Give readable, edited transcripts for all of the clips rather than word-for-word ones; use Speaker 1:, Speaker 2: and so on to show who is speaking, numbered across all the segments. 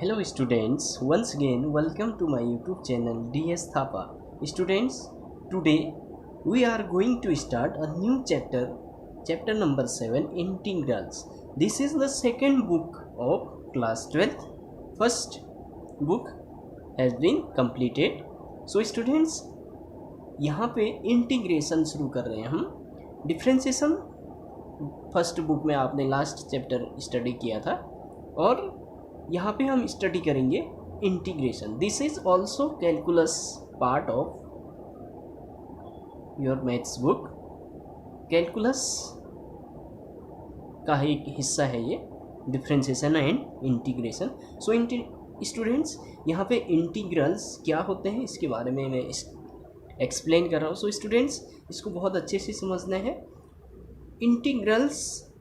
Speaker 1: Hello students, once again welcome to my YouTube channel DS Thapa. Students, today we are going to start a new chapter, chapter number 7, Integrals. This is the second book of class 12th. First book has been completed. So students, यहाँ पे integration शुरू कर रहे हैं हम. Differentiation first book में आपने last chapter study किया था और यहाँ पे हम स्टडी करेंगे integration. This is also calculus part of your maths book. Calculus का एक हिस्सा है ये differentiation and integration. So students, यहाँ पे इंटीग्रल्स क्या होते हैं इसके बारे में मैं एक्सप्लेन कर रहा हूँ. सो स्टूडेंट्स, इसको बहुत अच्छे से समझना है. इंटीग्रल्स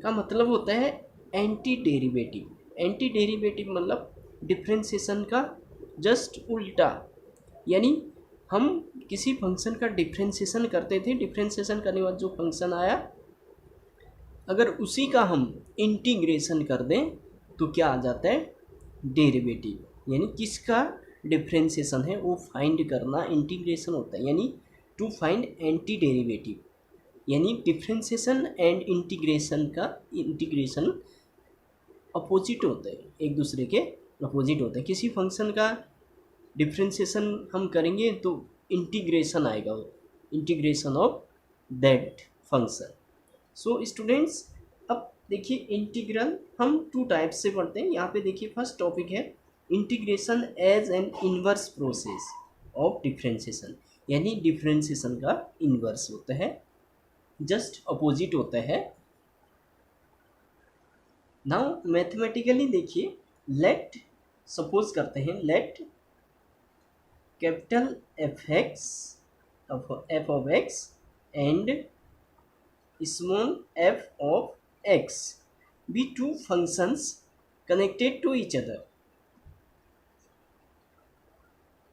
Speaker 1: का मतलब होता है एंटी डेरिवेटिव. एंटी डेरिवेटिव मतलब डिफ्रेंसिएशन का जस्ट उल्टा. यानी हम किसी फंक्शन का डिफ्रेंसिएशन करते थे, डिफ्रेंसिएशन करने के बाद जो फंक्शन आया अगर उसी का हम इंटीग्रेशन कर दें तो क्या आ जाता है, डेरिवेटिव. यानी किसका डिफ्रेंसिएशन है वो फाइंड करना इंटीग्रेशन होता है. यानी टू फाइंड एंटी डेरिवेटिव. यानी डिफ्रेंसिएशन एंड इंटीग्रेशन का इंटीग्रेशन अपोजिट होते हैं, एक दूसरे के अपोजिट होते हैं. किसी फंक्शन का डिफ्रेंसिएशन हम करेंगे तो इंटीग्रेशन आएगा, integration of that function. So students, अब देखिए इंटीग्रल हम टू टाइप से पढ़ते हैं. यहाँ पे देखिए फर्स्ट टॉपिक है integration as an inverse process of differentiation. यानी डिफ्रेंसिएशन का इन्वर्स होता है, जस्ट अपोजिट होता है. नाउ मैथमेटिकली देखिए, लेट सपोज करते हैं, let capital F of X and small F of X be two functions connected to each other.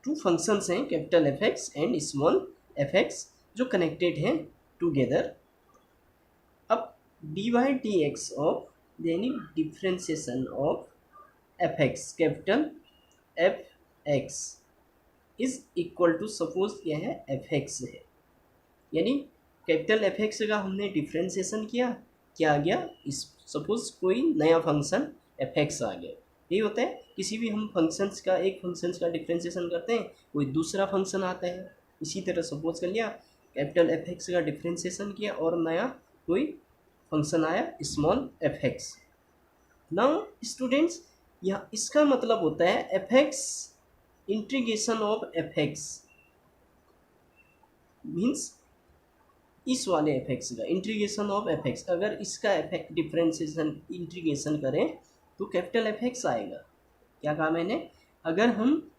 Speaker 1: Two functions हैं capital F X and small F X जो connected हैं together. अब D Y D X of यानी differentiation of F X capital F X is equal to, suppose यह है F x है. यानी capital F x का हमने डिफ्रेंसिएशन किया, क्या आ गया, इस सपोज कोई नया फंक्शन एफ एक्स आ गया. यही होता है किसी भी हम फंक्शंस का, एक फंक्शंस का डिफ्रेंसिएशन करते हैं कोई दूसरा फंक्शन आता है. इसी तरह सपोज कर लिया कैपिटल एफ एक्स का डिफ्रेंसिएशन किया और नया कोई फंक्शन आया small F x. Now students, यहाँ इसका मतलब होता है F x integration of F x means इस वाले एफ एक्स का इंटीग्रेशन ऑफ एफ एक्स. अगर इसका एफ एक्स डिफ्रेंसिएशन इंटीग्रेशन करें तो कैपिटल एफ एक्स आएगा. क्या कहा मैंने, अगर हम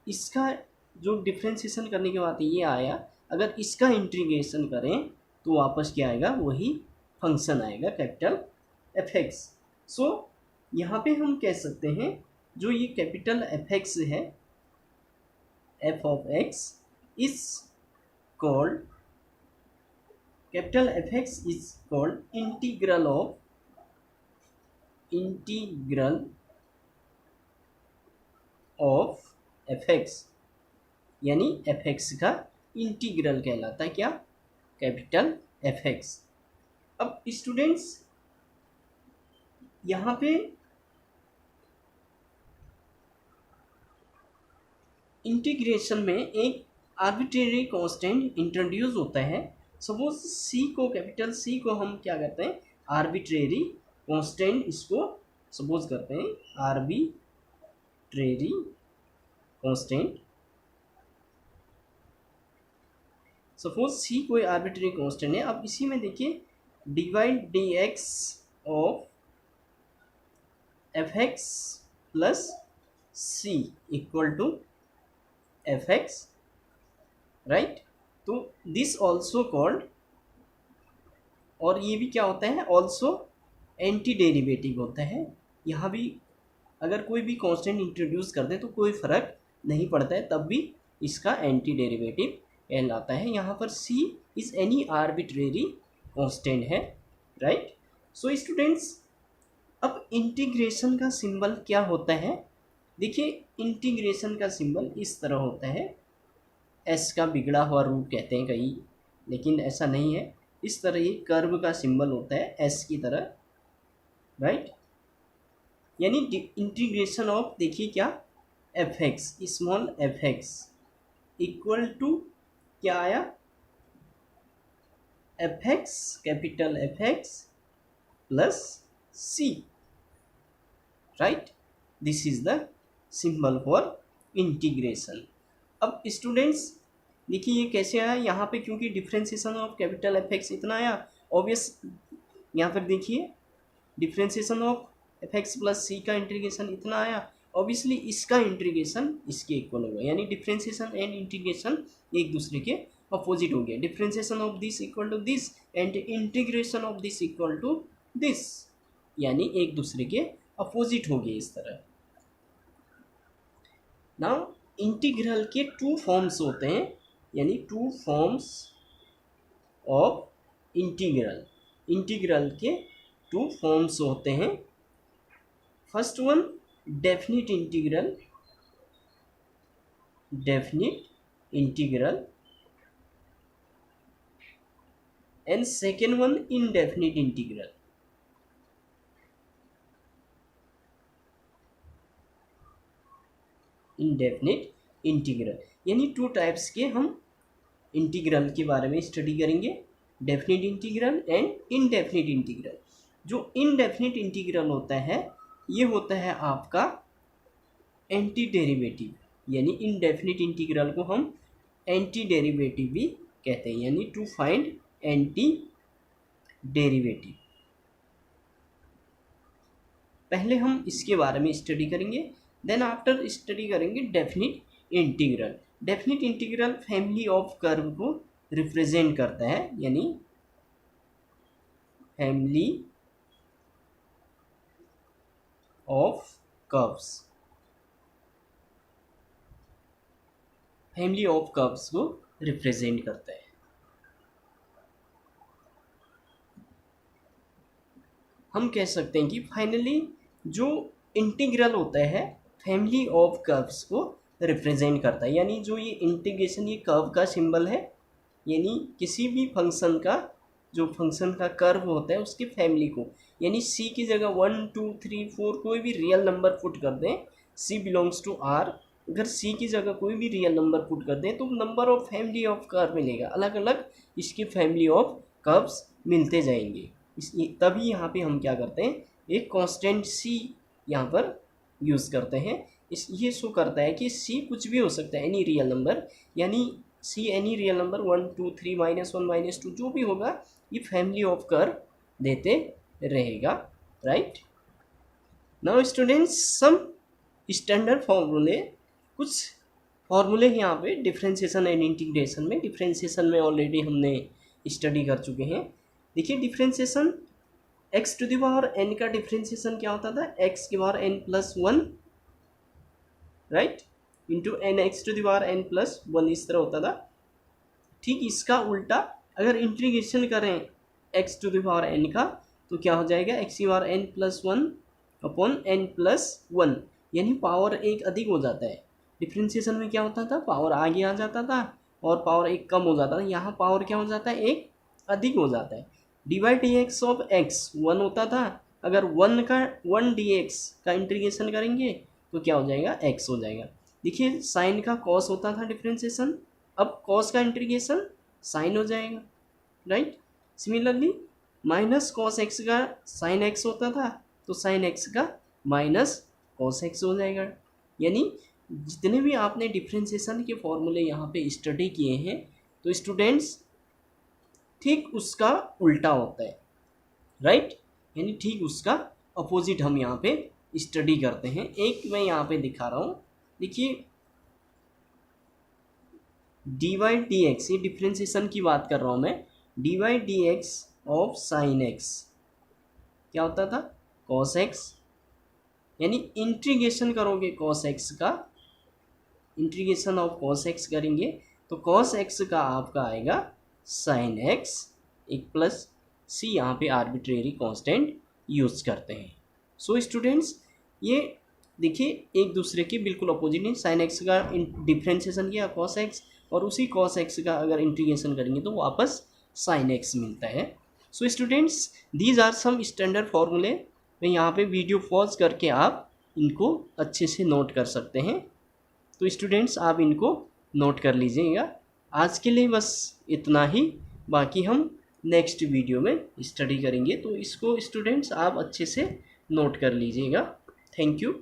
Speaker 1: इसका जो डिफ्रेंसिएशन करने के बाद ये आया, अगर इसका इंटीग्रेशन करें तो वापस क्या आएगा, वही फंक्शन आएगा कैपिटल एफ एक्स. सो यहाँ पे हम कह सकते हैं जो ये कैपिटल एफ एक्स है, F of x is called, capital F X is called integral of F x. यानी एफ एक्स का इंटीग्रल कहलाता है क्या, कैपिटल एफ एक्स. अब स्टूडेंट्स यहाँ पे इंटीग्रेशन में एक आर्बिट्रेरी कांस्टेंट इंट्रोड्यूस होता है. सपोज सी को, कैपिटल सी को हम क्या करते हैं, आर्बिट्रेरी कांस्टेंट इसको सपोज करते हैं, आर्बिट्रेरी कांस्टेंट. सपोज सी कोई आर्बिट्रेरी कांस्टेंट है. अब इसी में देखिए D Y D X of F X plus C equal to F X, right. तो दिस ऑल्सो कॉल्ड, और ये भी क्या होता है, ऑल्सो एंटी डेरिवेटिव होता है. यहाँ भी अगर कोई भी कांस्टेंट इंट्रोड्यूस कर दे तो कोई फ़र्क नहीं पड़ता है, तब भी इसका एंटी डेरिवेटिव कहलाता है. यहाँ पर सी इज़ एनी आर्बिट्रेरी कांस्टेंट है, राइट. सो स्टूडेंट्स, अब इंटीग्रेशन का सिंबल क्या होता है? देखिए, इंटीग्रेशन का सिंबल इस तरह होता है, एस का बिगड़ा हुआ रूप कहते हैं कई, लेकिन ऐसा नहीं है। इस तरह ये कर्व का सिंबल होता है एस की तरह, राइट। यानी इंटीग्रेशन ऑफ, देखिए क्या, F X, small F X equal to क्या आया, F X, capital F X plus C, right. This is the symbol for integration. अब स्टूडेंट्स देखिए ये कैसे आया यहाँ पे, क्योंकि differentiation of capital F X इतना आया, ऑब्वियस। यहाँ पर देखिए differentiation of F X plus C का इंटीग्रेशन इतना आया, ऑब्वियसली इसका इंटीग्रेशन इसके इक्वल होगा, यानी डिफ्रेंसिएशन एंड इंटीग्रेशन एक दूसरे के अपोजिट हो गया। Differentiation of this equal to this and integration of this equal to this, यानी एक दूसरे के अपोजिट हो गए इस तरह। नाउ इंटीग्रल के टू फॉर्म्स होते हैं, यानी two forms of integral. Integral के टू फॉर्म्स होते हैं। First one definite integral, definite integral, and second one indefinite integral. Indefinite integral, यानी टू टाइप्स के हम इंटीग्रल के बारे में स्टडी करेंगे, definite integral and indefinite integral. जो इनडेफिनिट इंटीग्रल होता है ये होता है आपका एंटी डेरिवेटिव, यानी इनडेफिनिट इंटीग्रल को हम एंटी डेरिवेटिव भी कहते हैं, यानी टू फाइंड एंटी डेरिवेटिव। पहले हम इसके बारे में स्टडी करेंगे, देन आफ्टर स्टडी करेंगे definite integral. Definite integral family of curve को रिप्रेजेंट करता है, यानी family of curves, family of curves को रिप्रेजेंट करता है। हम कह सकते हैं कि फाइनली जो इंटीग्रल होता है फैमिली ऑफ कर्व्स को रिप्रेजेंट करता है, यानी जो ये इंटीग्रेशन, ये कर्व का सिंबल है, यानी किसी भी फंक्शन का, जो फंक्शन का कर्व होता है उसकी फैमिली को, यानी सी की जगह 1 2 3 4 कोई भी रियल नंबर पुट कर दें, सी बिलोंग्स टू आर, अगर सी की जगह कोई भी रियल नंबर पुट कर दें तो number of family of curve मिलेगा, अलग अलग इसकी फैमिली ऑफ कर्व्स मिलते जाएंगे। तभी यहाँ पे हम क्या करते हैं, एक कांस्टेंट सी यहाँ पर यूज़ करते हैं। ये शो करता है कि सी कुछ भी हो सकता है, एनी रियल नंबर, यानी सी एनी रियल नंबर 1 2 3 -1 -2 जो भी होगा ये फैमिली ऑफ कर्व देते रहेगा, right. Now students some standard फॉर्मूले, कुछ फॉर्मूले यहाँ पे डिफ्रेंशिएशन एंड इंटीग्रेशन में। डिफ्रेंशिएशन में ऑलरेडी हमने स्टडी कर चुके हैं। देखिए differentiation X to the power N का डिफ्रेंशिएशन क्या होता था, एक्स की power N plus 1, right, into N X to the power N plus 1, इस तरह होता था। ठीक इसका उल्टा अगर इंटीग्रेशन करें X to the power N का तो क्या हो जाएगा, एक्स की power N plus 1 upon N plus 1, यानी पावर एक अधिक हो जाता है। डिफ्रेंशिएशन में क्या होता था, पावर आगे आ जाता था और पावर एक कम हो जाता था, यहाँ पावर क्या हो जाता है, एक अधिक हो जाता है। D by D X of x 1 होता था, अगर 1 डी एक्स का इंटीग्रेशन करेंगे तो क्या हो जाएगा, एक्स हो जाएगा। देखिए साइन का कॉस होता था डिफ्रेंशिएशन, अब कॉस का इंटीग्रेशन साइन हो जाएगा, right. Similarly minus cos X का साइन एक्स होता था तो साइन एक्स का माइनस कॉस एक्स हो जाएगा। यानी जितने भी आपने डिफ्रेंशिएशन के फॉर्मूले यहाँ पे स्टडी किए हैं तो स्टूडेंट्स ठीक उसका उल्टा होता है, राइट, यानी ठीक उसका अपोजिट हम यहाँ पे स्टडी करते हैं। एक मैं यहाँ पे दिखा रहा हूँ, देखिए डी वाई डी एक्स, ये डिफ्रेंशिएशन की बात कर रहा हूँ मैं, D Y D X of sine X क्या होता था, कॉस एक्स, यानी इंटीग्रेशन करोगे कॉस एक्स का, इंटीग्रेशन ऑफ कॉस एक्स करेंगे तो कॉस एक्स का आपका आएगा साइन एक्स एक प्लस सी, यहाँ पे आर्बिट्रेरी कांस्टेंट यूज करते हैं, सो स्टूडेंट्स ये देखिए एक दूसरे के बिल्कुल अपोजिट है। साइन एक्स का डिफ्रेंसिएशन किया कॉस एक्स, और उसी कॉस एक्स का अगर इंटीग्रेशन करेंगे तो वापस साइन एक्स मिलता है। So students these are some standard फॉर्मूले। मैं यहाँ पे वीडियो पॉज करके आप इनको अच्छे से नोट कर सकते हैं। तो स्टूडेंट्स आप इनको नोट कर लीजिएगा। आज के लिए बस इतना ही, बाकी हम नेक्स्ट वीडियो में स्टडी करेंगे। तो इसको स्टूडेंट्स आप अच्छे से नोट कर लीजिएगा। Thank you.